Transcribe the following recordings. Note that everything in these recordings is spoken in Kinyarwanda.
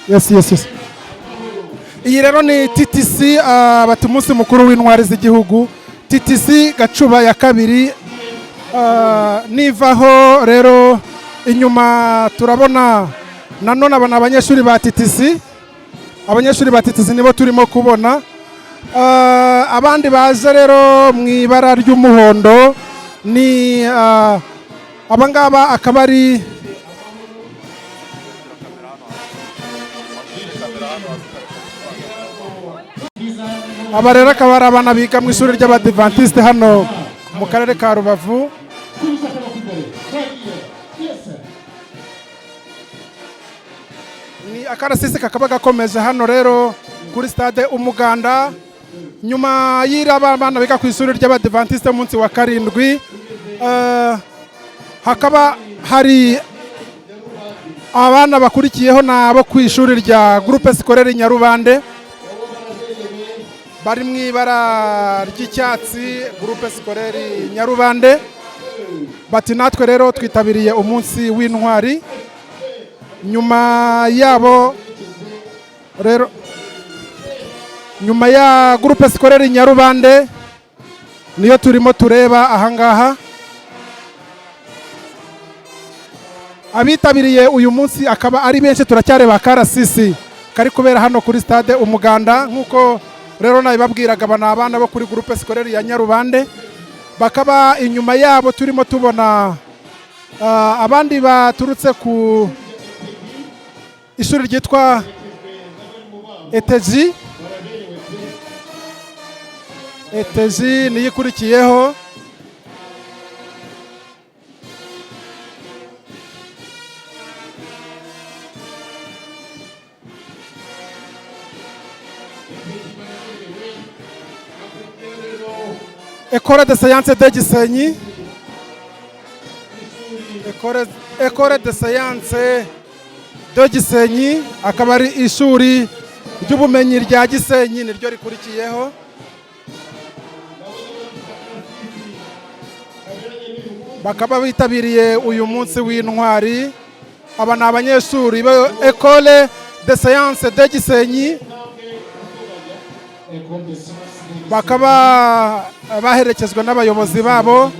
Yes. Iyi rero ni TTC bati umunsi mukuru w'intwari z'igihugu TTC Gacuba ya kabiri. Nivaho rero inyuma turabona nanone abanyeshuri ba TTC. Abanyeshuri ba TTC nibo turimo kubona. Abandi baje rero mu ibara ry'umuhondo ni abangaba akaba ari aba rero akaba ari abana biga mu ishuri ry'Abadiventiste hano mu karere ka Rubavu. Ni akarasisi kakaba gakomeje hano rero kuri stade Umuganda nyuma y'iraba abana biga ku ishuri ry'Abadiventiste munsi wa karindwi. Hakaba hari abana bakurikiyeho nabo ku ishuri rya Groupe Scolaire Nyarubande bari mu ibara ry'icyatsi Groupe Scolaire Nyarubande. Bati natwe rero twitabiriye umunsi w'intwari. Nyuma yabo rero nyuma ya Groupe Scolaire Nyarubande niyo turimo tureba ahangaha. Abitabiriye uyu munsi akaba ari benshi, turacyareba akarasisi kari kubera hano kuri stade Umuganda nkuko rero nabibabwiraga. Aba ni abana bo kuri Groupe Scolaire ya Nyarubande, bakaba inyuma yabo turimo tubona abandi baturutse ku ishuri ryitwa ETG niyo ikurikiyeho. École de Sciences de Gisenyi, École de Sciences de Gisenyi akaba ari ishuri ry'ubumenyi rya Gisenyi niryo rikurikiyeho. Bakaba bitabiriye uyu munsi w'intwari. Aba ni abanyeshuri ba École de Sciences de Gisenyi, bakaba baherekezwa n'abayobozi babo.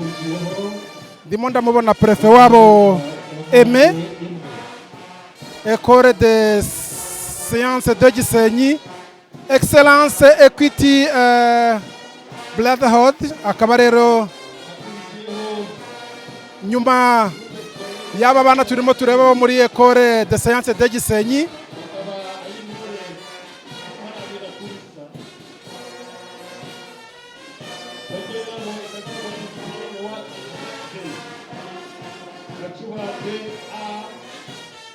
Ndimo ndamubona prefe wabo Aime. École de Sciences de Gisenyi, Excellence Equity Brotherhood. Akaba rero nyuma y'aba bana turimo tureba muri École de Sciences de Gisenyi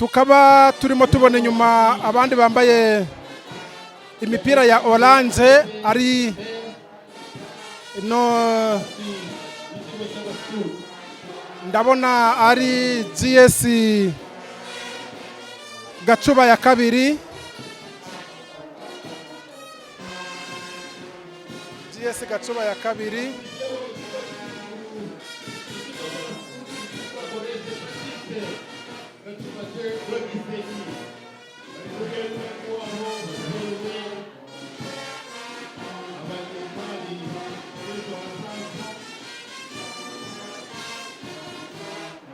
tukaba turimo tubona inyuma abandi bambaye imipira ya orange ari no ndabona ari GS Gacuba ya kabiri, GS Gacuba ya kabiri.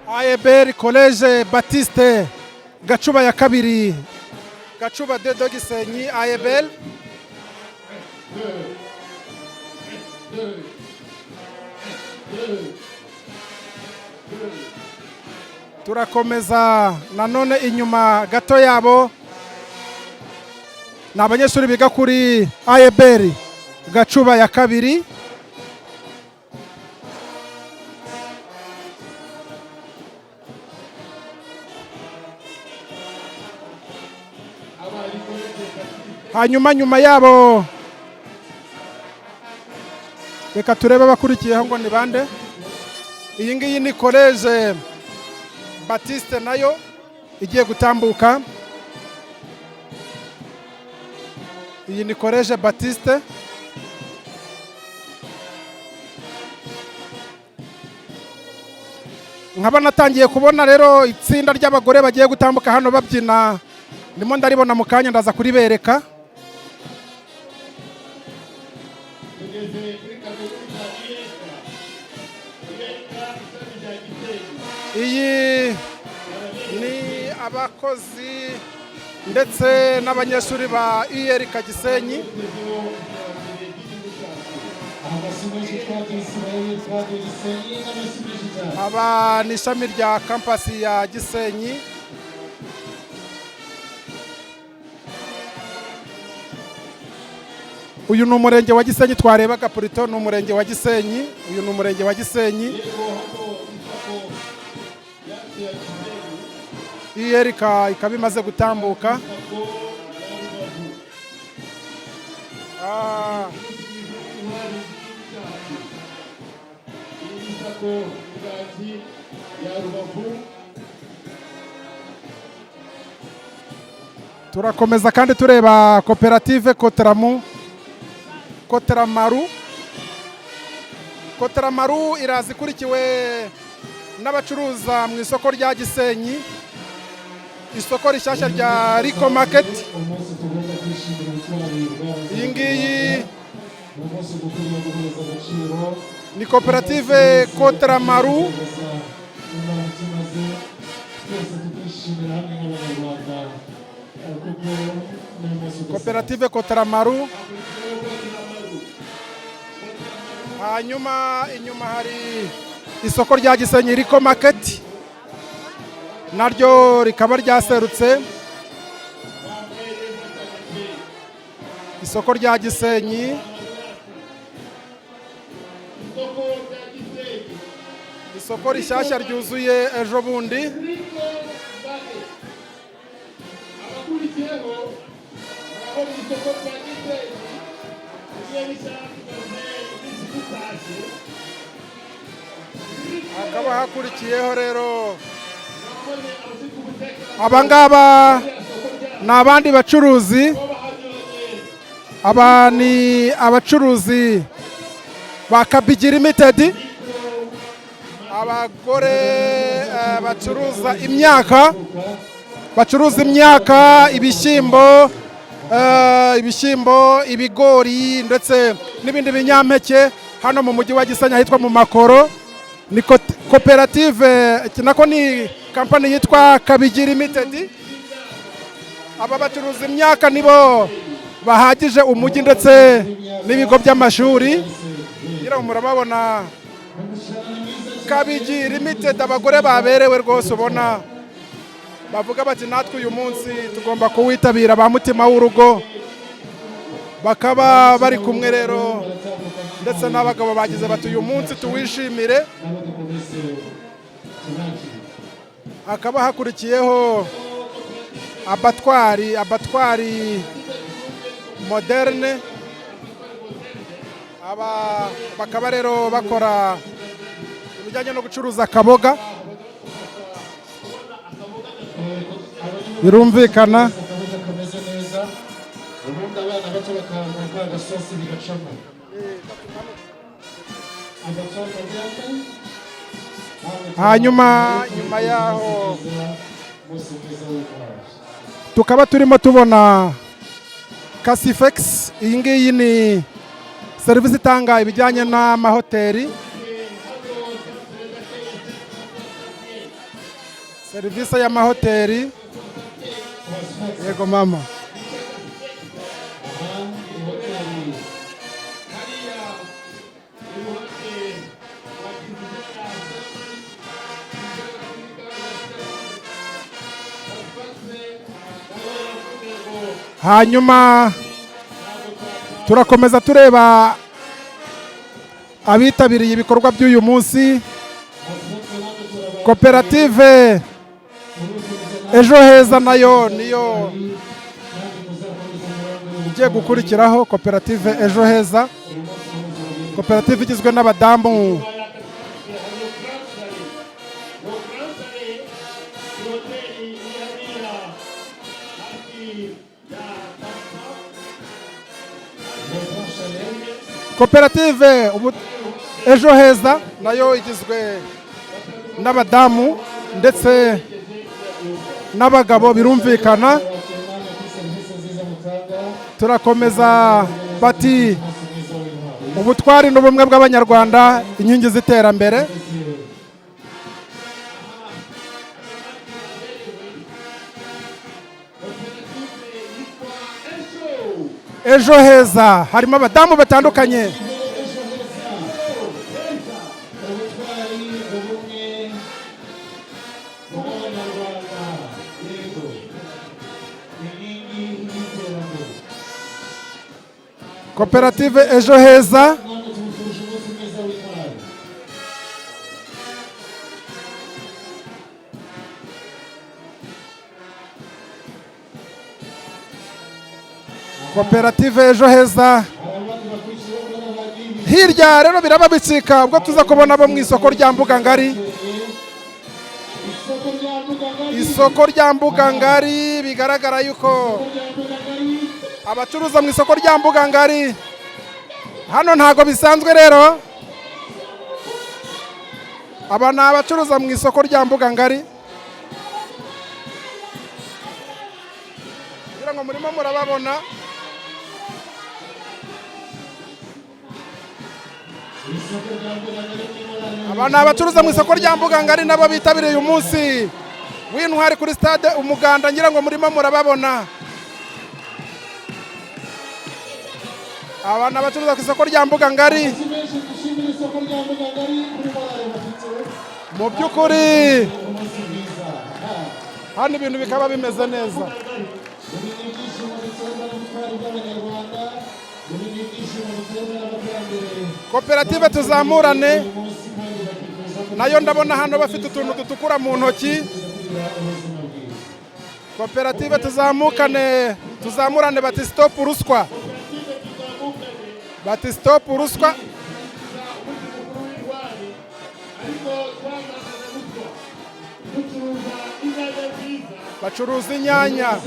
AEBR College Baptiste Gacuba ya kabiri, Gacuba de Gisenyi AEBR. Turakomeza nanone inyuma gato yabo ni abanyeshuri biga kuri AEBR Gacuba ya kabiri. Hanyuma nyuma yabo reka turebe abakurikiyeho ngo ni bande. Iyi ngiyi ni College Baptiste nayo igiye gutambuka. Iyi ni College Baptiste. Nkaba natangiye kubona rero itsinda ry'abagore bagiye gutambuka hano babyina, ndimo ndaribona mu kanya ndaza kuribereka. Iyi ni abakozi ndetse n'abanyeshuri ba UR Gisenyi. Aba ni ishami rya kampasi ya Gisenyi. Uyu ni umurenge wa Gisenyi twarebaga Purito, ni umurenge wa Gisenyi. Uyu ni umurenge wa Gisenyi. UR ikaba imaze gutambuka. Turakomeza kandi tureba koperative Kotramaru iraza ikurikiwe n'abacuruza mu isoko rya Gisenyi, isoko rishyashya rya Rico Market. Iyi ngiyi ni koperative Kotramaru. Koperative Kotramaru. Hanyuma inyuma hari isoko rya Gisenyi Rico Market, naryo rikaba ryaserutse. Isoko rya Gisenyi, isoko rishyashya ryuzuye ejo bundi. Hakaba hakurikiyeho rero abangaba ni abandi bacuruzi. Aba ni abacuruzi ba Kabigi Limited, abagore bacuruza imyaka, ibishyimbo, ibigori ndetse n'ibindi binyampeke hano mu mujyi wa Gisenyi ahitwa mu Makoro. Ni koperative nako ni kampani yitwa Kabigi Limited. Aba bacuruza imyaka nibo bahagije umujyi ndetse n'ibigo by'amashuri. Ngira murababona Kabigi Limited, abagore baberewe rwose, ubona bavuga bati natwe uyu munsi tugomba kuwitabira, ba mutima w'urugo. Bakaba bari kumwe rero ndetse n'abagabo bagize bati uyu munsi tuwishimire. Hakaba hakurikiyeho abatwari moderne, bakaba rero bakora ibijyanye no gucuruza akaboga, birumvikana. Hanyuma nyuma yaho tukaba turimo tubona Casifex. Iyi ngiyi ni serivisi itanga ibijyanye n'amahoteli, serivisi y'amahoteli. Yego mama. Hanyuma turakomeza tureba abitabiriye ibikorwa by'uyu munsi. Koperative Ejo Heza nayo niyo igiye gukurikiraho. Koperative Ejo Heza, koperative igizwe n'abadamu koperative Ejo Heza nayo igizwe n'abadamu ndetse n'abagabo, birumvikana. Turakomeza bati ubutwari n'ubumwe bw'abanyarwanda, inkingi z'iterambere. Ejo Heza harimo abadamu batandukanye. Koperative Ejo Heza koperative Ejo Heza. Hirya rero biraba bicika ubwo tuza kubona abo mu isoko rya Mbuga Ngari. Isoko rya Mbuga Ngari bigaragara yuko abacuruza mu isoko rya Mbuga Ngari hano ntago bisanzwe. Rero aba ni abacuruza mu isoko rya Mbuga Ngari, kugira ngo murimo murababona. Aba ni abacuruza mu isoko rya Mbuga Ngari nabo bitabiriye uyu munsi w'intwari kuri stade Umuganda, ngira ngo murimo murababona. Aba ni abacuruza ku isoko rya Mbuga Ngari. Mu by'ukuri hano ibintu bikaba bimeze neza. Koperative Tuzamurane nayo ndabona hano bafite utuntu dutukura mu ntoki. Koperative Tuzamurane bati stop ruswa, bati stop ruswa. Bacuruza inyanya,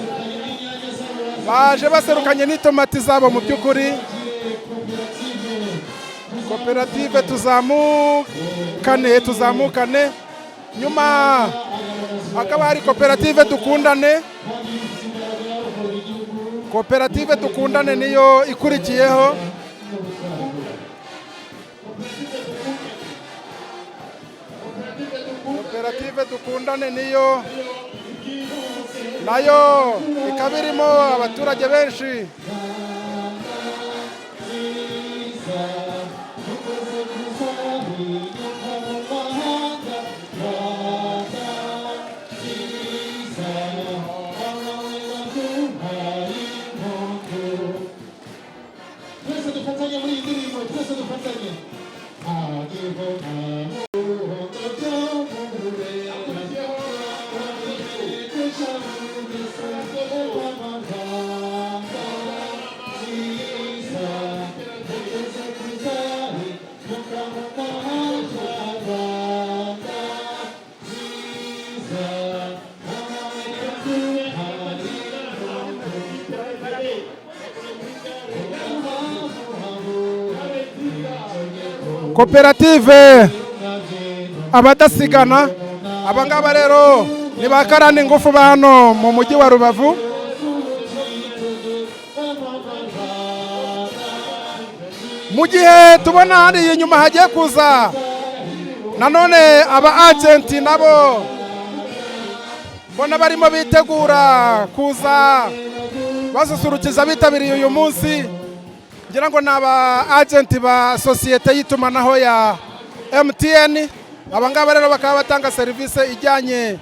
baje baserukanye n'itomati zabo. Mu by'ukuri koperative Tuzamukane. Nyuma hakaba hari koperative Dukundane. Koperative Dukundane niyo ikurikiyeho. Koperative Dukundane niyo nayo ikaba irimo abaturage benshi. koperative abadasigana. Abangaba rero ni bakarani ngufu ba hano mu mujyi wa Rubavu. Mu gihe tubona hari inyuma hagiye kuza nanone aba agenti nabo mbona barimo bitegura kuza basusurukiza bitabiriye uyu munsi. Ngira ngo ni aba agenti ba sosiyete y'itumanaho ya MTN. Abangaba rero bakaba batanga serivisi ijyanye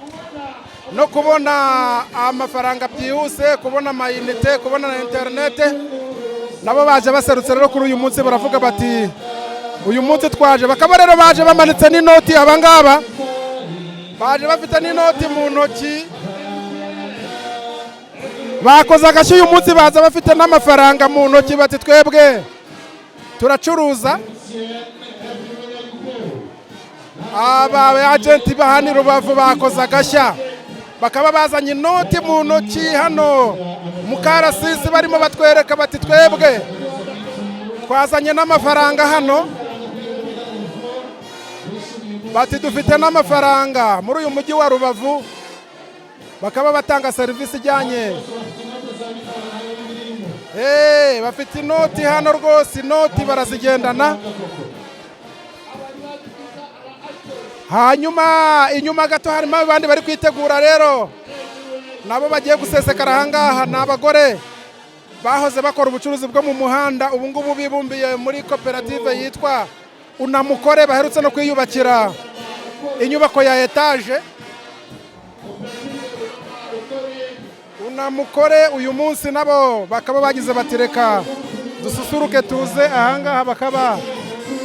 no kubona amafaranga byihuse, kubona amayinite, kubona na interinete. Nabo baje baserutse rero kuri uyu munsi baravuga bati uyu munsi twaje. Bakaba rero baje bamanitse n'inoti. Abangaba baje bafite n'inoti mu ntoki, bakoze agashyi uyu munsi baza bafite n'amafaranga mu ntoki bati twebwe turacuruza. Aba agenti bahani Rubavu bakoze agashya, bakaba bazanye inoti mu ntoki hano mu Karasisi, barimo batwereka bati twebwe twazanye n'amafaranga hano, bati dufite n'amafaranga muri uyu mujyi wa Rubavu. Bakaba batanga serivisi ijyanye bafite inoti hano rwose, inoti barazigendana. Hanyuma inyuma gato harimo abandi bari kwitegura rero nabo bagiye gusesekara ahangaha. Ni abagore bahoze bakora ubucuruzi bwo mu muhanda, ubu ngubu bibumbiye muri koperative yitwa Unamukore, baherutse no kwiyubakira inyubako ya etaje. Unamukore uyu munsi nabo bakaba bagize batireka dususuruke tuze ahangaha. Bakaba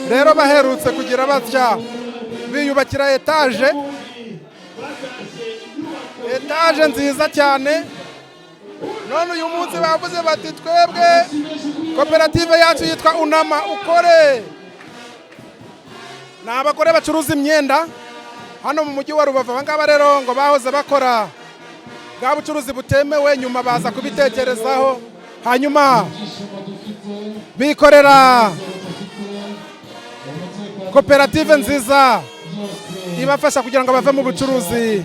rero baherutse kugira batya biyubakira etaje nziza cyane. None uyu munsi bavuze bati twebwe koperative yacu yitwa Unama Ukore. Ni abagore bacuruza imyenda hano mu mujyi wa Rubavu. Abangaba rero ngo bahoze bakora bwa bucuruzi butemewe, nyuma baza kubitekerezaho, hanyuma bikorera koperative nziza ibafasha kugira ngo bave mu bucuruzi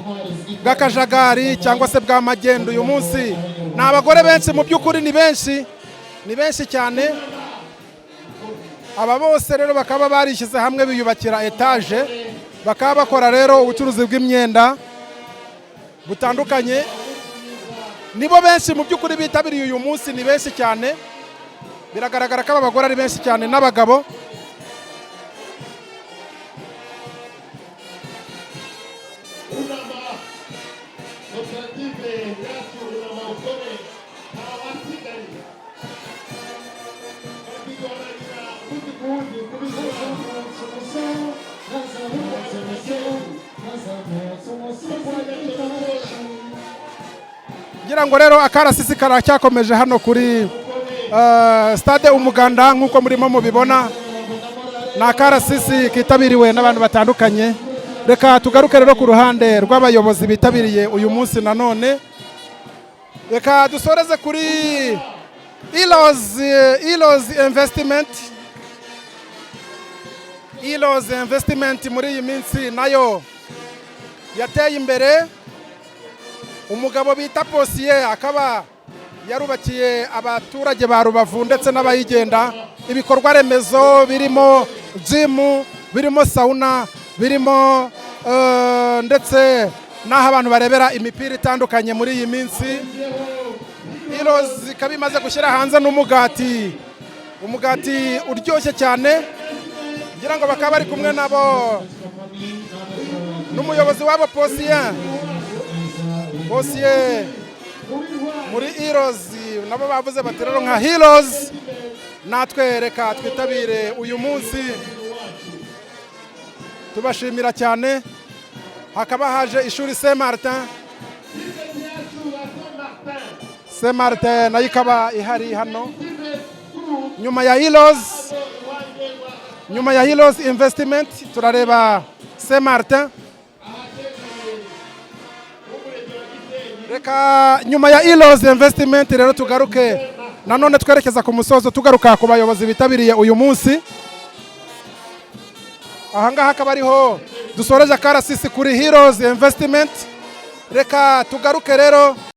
bw'akajagari cyangwa se bwa magendu. Uyu munsi ni abagore benshi, mu by'ukuri ni benshi cyane. Aba bose rero bakaba barishyize hamwe biyubakira etaje, bakaba bakora rero ubucuruzi bw'imyenda butandukanye. Nibo benshi mu by'ukuri bitabiriye uyu munsi, ni benshi cyane. Biragaragara ko aba bagore ari benshi cyane n'abagabo. Ngira ngo rero akarasisi karacyakomeje hano kuri stade Umuganda. Nk'uko murimo mubibona, ni akarasisi kitabiriwe n'abantu batandukanye. Reka tugaruke rero ku ruhande rw'abayobozi bitabiriye uyu munsi. Nanone reka dusoreze kuri Iloz Investment. Muri iyi minsi nayo yateye imbere. Umugabo bita Posiye akaba yarubakiye abaturage ba Rubavu ndetse n'abayigenda ibikorwa remezo birimo gym, birimo sauna, birimo ndetse n'aho abantu barebera imipira itandukanye. Muri iyi minsi Iloz ikaba imaze gushyira hanze n'umugati uryoshye cyane. Ngira ngo bakaba bari kumwe nabo n'umuyobozi wabo Posiye muri Iloz. Nabo bavuze bati rero nka Iloz natwe reka twitabire uyu munsi. Tubashimira cyane. Hakaba haje ishuri Saint Martin nayo ikaba ihari hano nyuma ya Iloz Investment. Turareba Saint Martin. Reka nyuma ya Iloz Investment rero tugaruke nanone twerekeza ku musozo, tugaruka ku bayobozi bitabiriye uyu munsi. ahangaha akaba ariho dusoreje akarasisi kuri Heroes Investment. Reka tugaruke rero